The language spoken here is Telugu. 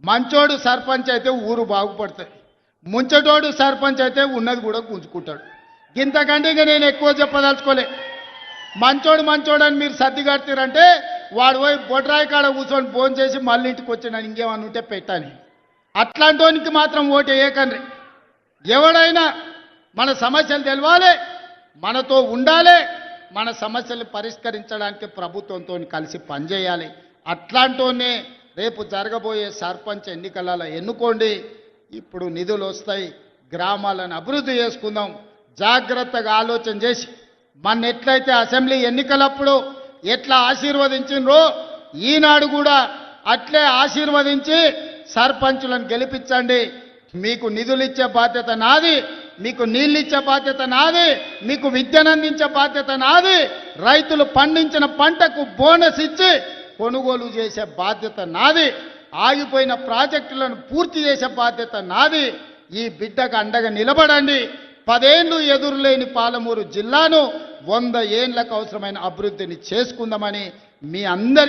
మంచోడు సర్పంచ్ అయితే ఊరు బాగుపడుతుంది, ముంచటోడు సర్పంచ్ అయితే ఉన్నది కూడా గుంజుకుంటాడు. ఇంతకంటే ఇక నేను ఎక్కువ చెప్పదలుచుకోలే. మంచోడు అని మీరు సర్ది కడతారంటే వాడు పోయి బొడ్రాయి కాడ కూర్చొని ఫోన్ చేసి మళ్ళీ ఇంటికి వచ్చినాను ఇంకేమన్నా ఉంటే పెట్టాలి. అట్లాంటోనికి మాత్రం ఓటు వేయకండి. ఎవడైనా మన సమస్యలు తెలవాలి, మనతో ఉండాలి, మన సమస్యలు పరిష్కరించడానికి ప్రభుత్వంతో కలిసి పనిచేయాలి. అట్లాంటోనే రేపు జరగబోయే సర్పంచ్ ఎన్నికలలో ఎన్నుకోండి. ఇప్పుడు నిధులు వస్తాయి, గ్రామాలను అభివృద్ధి చేసుకుందాం. జాగ్రత్తగా ఆలోచన చేసి మన ఎట్లయితే అసెంబ్లీ ఎన్నికలప్పుడు ఎట్లా ఆశీర్వదించినరో ఈనాడు కూడా అట్లే ఆశీర్వదించి సర్పంచులను గెలిపించండి. మీకు నిధులు ఇచ్చే బాధ్యత నాది, మీకు నీళ్ళు ఇచ్చే బాధ్యత నాది, మీకు విద్యను అందించే బాధ్యత నాది, రైతులు పండించిన పంటకు బోనస్ ఇచ్చి కొనుగోలు చేసే బాధ్యత నాది, ఆగిపోయిన ప్రాజెక్టులను పూర్తి చేసే బాధ్యత నాది. ఈ బిడ్డకు అండగా నిలబడండి. 10 ఏళ్ళు ఎదురులేని పాలమూరు జిల్లాను 100 ఏళ్లకు అవసరమైన అభివృద్ధిని చేసుకుందామని మీ అందరి